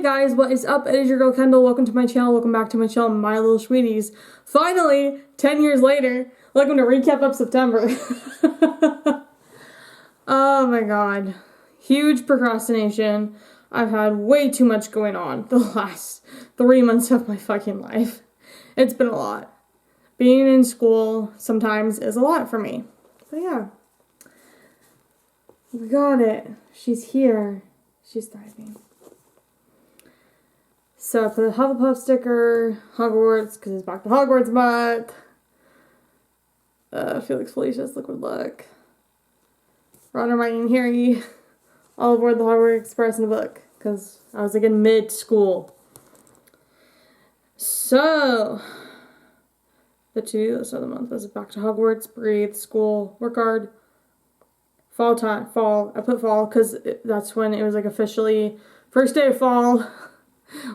guys, what is up? It is your girl Kendall. Welcome to my channel. Welcome back to my channel, my little sweeties. Finally, 10 years later, welcome to recap of September. Oh my god. Huge procrastination. I've had way too much going on the last 3 months of my fucking life. It's been a lot. Being in school sometimes is a lot for me. But yeah. We got it. She's here. She's thriving. So I put a Hufflepuff sticker, Hogwarts, because it's back to Hogwarts month. Felix Felicia's Liquid Luck. Ron, Hermione, and Harry all aboard the Hogwarts Express in the book, because I was like in mid-school. So, so the month was back to Hogwarts, breathe, school, work hard. Fall time, fall. I put fall because that's when it was like officially first day of fall.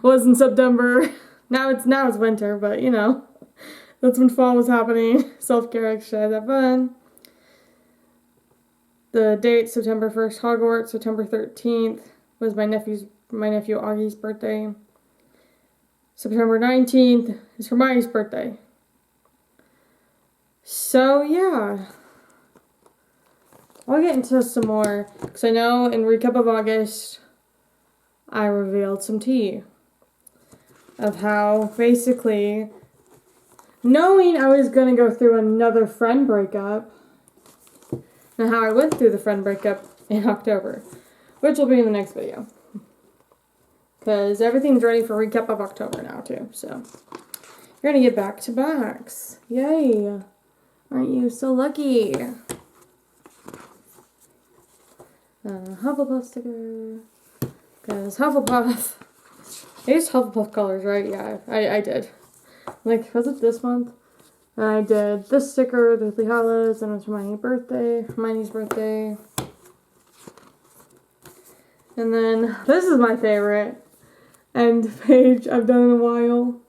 Was in September. Now it's winter, but you know, that's when fall was happening. Self-care, exercise, have fun. The date, September 1st, Hogwarts. September 13th was my nephew Augie's birthday. September 19th is Hermione's birthday. So yeah, I'll get into some more because I know in recap of August I revealed some tea of how basically, knowing I was going to go through another friend breakup, and how I went through the friend breakup in October, which will be in the next video. Because everything's ready for recap of October now too, so you're going to get back to backs. Yay! Aren't you so lucky? Hufflepuff sticker. Because Hufflepuff, I used Hufflepuff colors, right? Yeah, I did. Like, was it this month? And I did this sticker, the Deathly Hallows, and it was Hermione's birthday. And then, this is my favorite end page I've done in a while.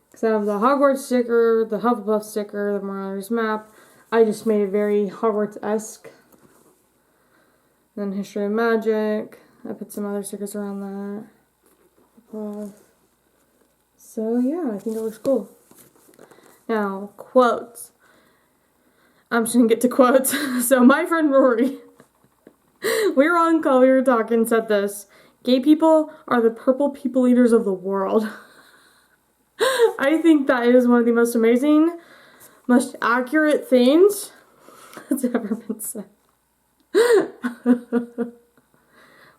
Because I have the Hogwarts sticker, the Hufflepuff sticker, the Marauders map. I just made it very Hogwarts-esque. Then History of Magic. I put some other stickers around that. So yeah, I think it looks cool. Now, quotes. I'm just gonna get to quotes. So my friend Rory, we were on call, we were talking, said this: gay people are the purple people eaters of the world. I think that is one of the most amazing, most accurate things that's ever been said.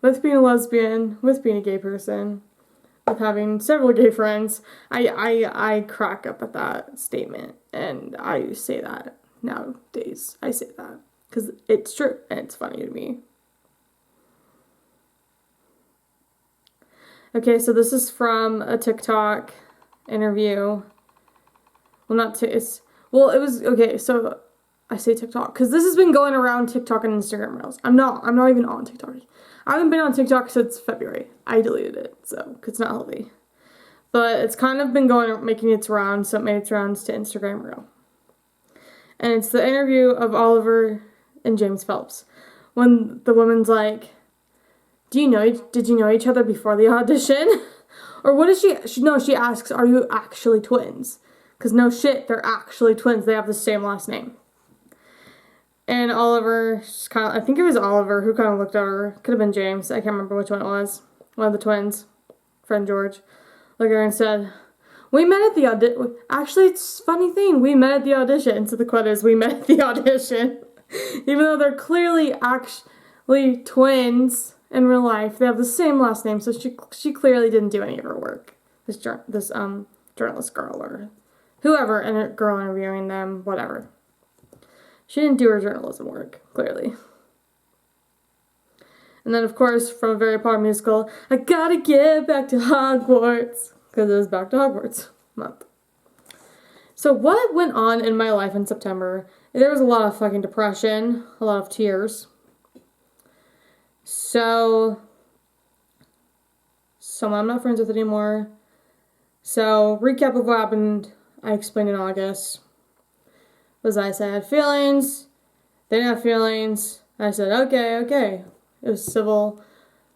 With being a lesbian, with being a gay person, with having several gay friends, I crack up at that statement, and I say that nowadays. I say that because it's true and it's funny to me. Okay, so this is from a TikTok interview. Well, it was okay. So I say TikTok because this has been going around TikTok and Instagram Reels. I'm not even on TikTok. I haven't been on TikTok since February. I deleted it, so it's not healthy. But it's kind of been making its rounds, so it made its rounds to Instagram Reel. And it's the interview of Oliver and James Phelps. When the woman's like, did you know each other before the audition? Or what is she asks, are you actually twins? Because no shit, they're actually twins. They have the same last name. And Oliver, I think it was Oliver who kind of looked at her. Could have been James. I can't remember which one it was. One of the twins. Friend George. Looked at her and said, we met at the audition. Actually, it's a funny thing. We met at the audition. So the quote is, we met at the audition. Even though they're clearly actually twins in real life. They have the same last name. So she clearly didn't do any of her work. This journalist girl or whoever, and a girl interviewing them, whatever. She didn't do her journalism work, clearly. And then, of course, from a very popular musical, I gotta get back to Hogwarts, because it was back to Hogwarts month. So what went on in my life in September? There was a lot of fucking depression, a lot of tears. So someone I'm not friends with anymore. So, recap of what happened, I explained in August. Was I said I had feelings, they didn't have feelings, I said, okay. It was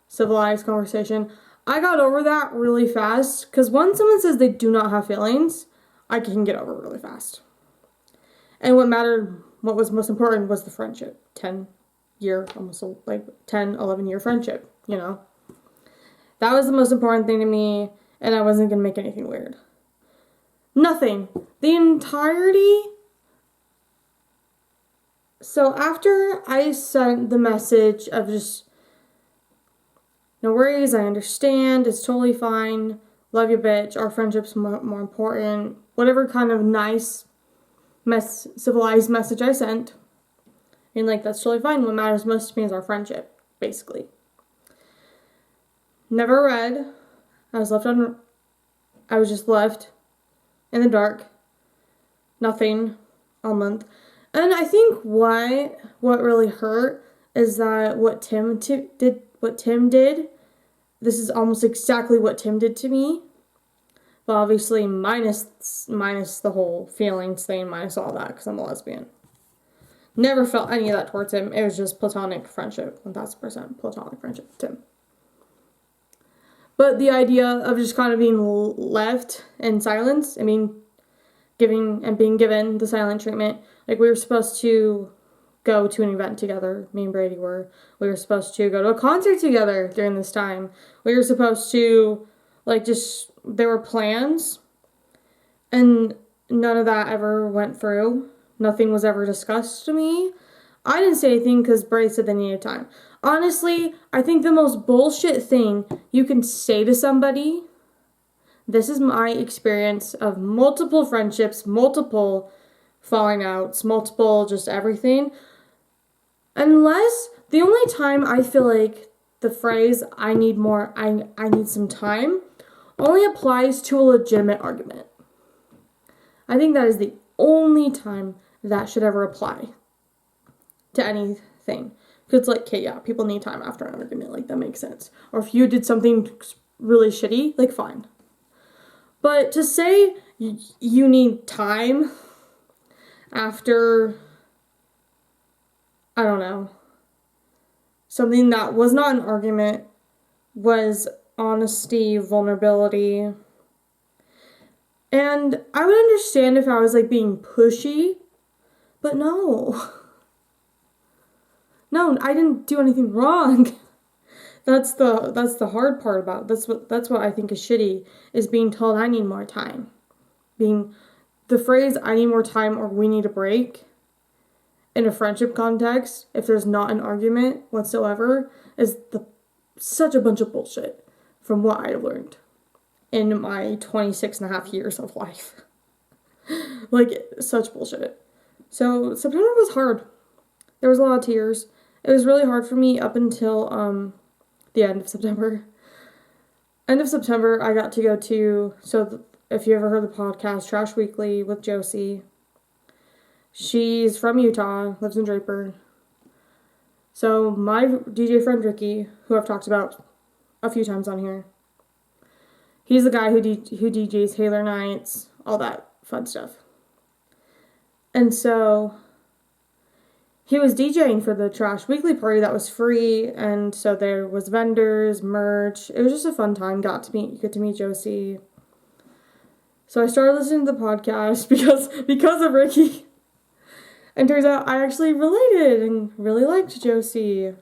civilized conversation. I got over that really fast because once someone says they do not have feelings, I can get over it really fast. And what mattered, what was most important was the friendship. 10-year, almost like 10, 11-year friendship, you know. That was the most important thing to me, and I wasn't going to make anything weird. Nothing. The entirety. So after I sent the message of just, no worries, I understand, it's totally fine, love you, bitch, our friendship's more important, whatever kind of nice, civilized message I sent, and like, that's totally fine. What matters most to me is our friendship, basically. Never read. I was just left in the dark. Nothing all month. And I think what really hurt is that what Tim did, this is almost exactly what Tim did to me. But obviously minus the whole feelings thing, minus all that, because I'm a lesbian. Never felt any of that towards him. It was just platonic friendship. 1,000% platonic friendship with Tim. But the idea of just kind of being left in silence, I mean, being given the silent treatment. Like, we were supposed to go to an event together, me and Brady were. We were supposed to go to a concert together during this time. We were supposed to, like, there were plans, and none of that ever went through. Nothing was ever discussed to me. I didn't say anything because Brady said they needed time. Honestly, I think the most bullshit thing you can say to somebody, this is my experience of multiple friendships, multiple falling outs, multiple just everything. Unless the only time I feel like the phrase I need some time only applies to a legitimate argument. I think that is the only time that should ever apply to anything. Because, like, okay, yeah, people need time after an argument. Like, that makes sense. Or if you did something really shitty, like, fine. But to say you need time after, I don't know, something that was not an argument, was honesty, vulnerability. And I would understand if I was, like, being pushy, but no. No, I didn't do anything wrong. That's the hard part about it. That's what I think is shitty, is being told I need more time. The phrase I need more time or we need a break in a friendship context, if there's not an argument whatsoever, is such a bunch of bullshit from what I learned in my 26 and a half years of life. Like, such bullshit. So September was hard. There was a lot of tears. It was really hard for me up until the end of September. End of September, I got to go to, if you ever heard the podcast, Trash Weekly with Josie. She's from Utah, lives in Draper. So my DJ friend Ricky, who I've talked about a few times on here, he's the guy who DJs Haler Nights, all that fun stuff. And so he was DJing for the Trash Weekly party that was free, and so there was vendors, merch. It was just a fun time. Get to meet Josie. So I started listening to the podcast because of Ricky. And turns out I actually related and really liked Josie.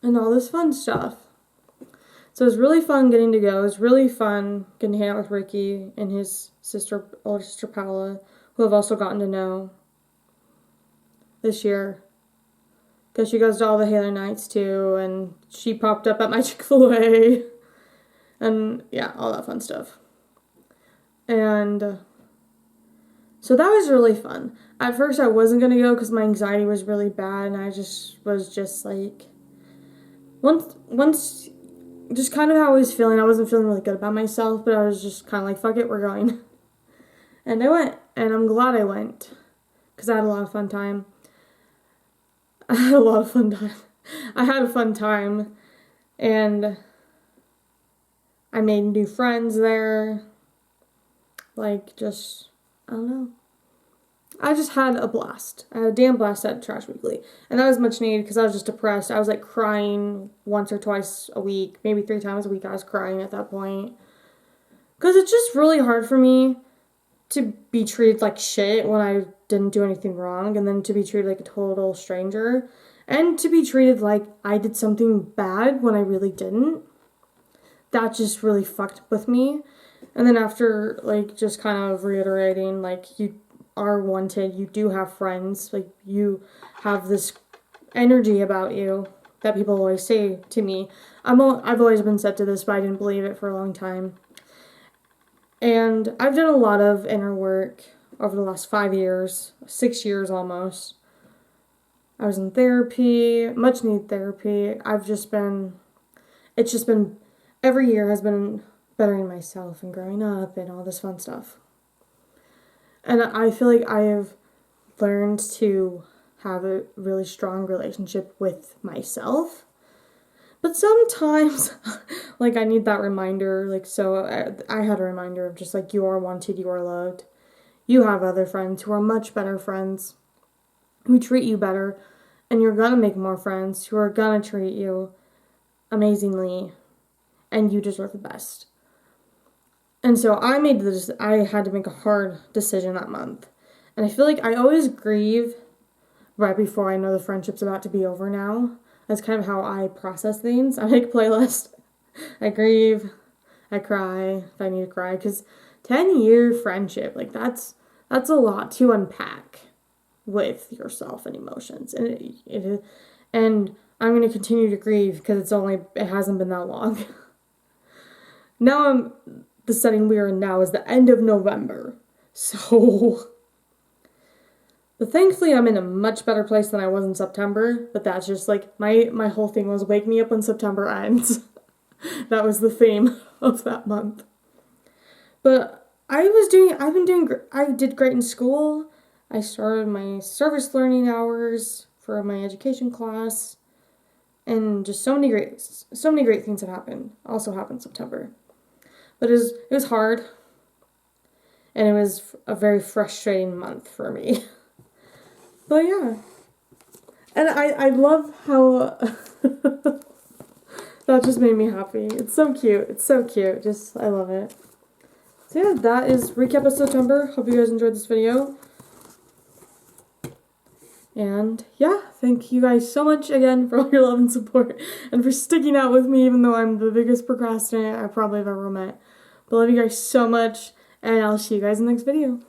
And all this fun stuff. So it was really fun getting to go. It was really fun getting to hang out with Ricky and his older sister Paula, who I've also gotten to know this year. Because she goes to all the Haler Nights too, and she popped up at my Chick-fil-A. And yeah, all that fun stuff. And so that was really fun. At first I wasn't going to go because my anxiety was really bad, and I was just like, once, just kind of how I was feeling. I wasn't feeling really good about myself, but I was just kind of like, fuck it, we're going. And I went, and I'm glad I went, because I had a lot of fun time. I had a fun time, and I made new friends there. Like, just, I don't know. I just had a blast. I had a damn blast at Trash Weekly. And that was much needed because I was just depressed. I was like crying once or twice a week, maybe 3 times a week I was crying at that point. Because it's just really hard for me to be treated like shit when I didn't do anything wrong, and then to be treated like a total stranger, and to be treated like I did something bad when I really didn't. That just really fucked with me. And then after, like, just kind of reiterating, like, you are wanted, you do have friends, like, you have this energy about you that people always say to me. I've always been said to this, but I didn't believe it for a long time. And I've done a lot of inner work over the last 5 years, 6 years almost. I was in therapy, much needed therapy. It's just been, every year has been bettering myself and growing up and all this fun stuff. And I feel like I have learned to have a really strong relationship with myself. But sometimes, like, I need that reminder, like, so I had a reminder of just, like, you are wanted, you are loved. You have other friends who are much better friends, who treat you better, and you're gonna make more friends who are gonna treat you amazingly, and you deserve the best. And so I had to make a hard decision that month. And I feel like I always grieve right before I know the friendship's about to be over now. That's kind of how I process things. I make a playlist. I grieve. I cry if I need to cry. Because 10-year friendship, like, that's a lot to unpack with yourself and emotions. And and I'm going to continue to grieve because it hasn't been that long. Now the setting we are in now is the end of November. So... But thankfully, I'm in a much better place than I was in September. But that's just, like, my whole thing was wake me up when September ends. That was the theme of that month. But I did great in school. I started my service learning hours for my education class. And just so many great things have happened. Also happened in September. But it was hard. And it was a very frustrating month for me. But yeah, and I love how that just made me happy. It's so cute. It's so cute. I love it. So yeah, that is recap of September. Hope you guys enjoyed this video. And yeah, thank you guys so much again for all your love and support and for sticking out with me even though I'm the biggest procrastinator I probably have ever met. But I love you guys so much, and I'll see you guys in the next video.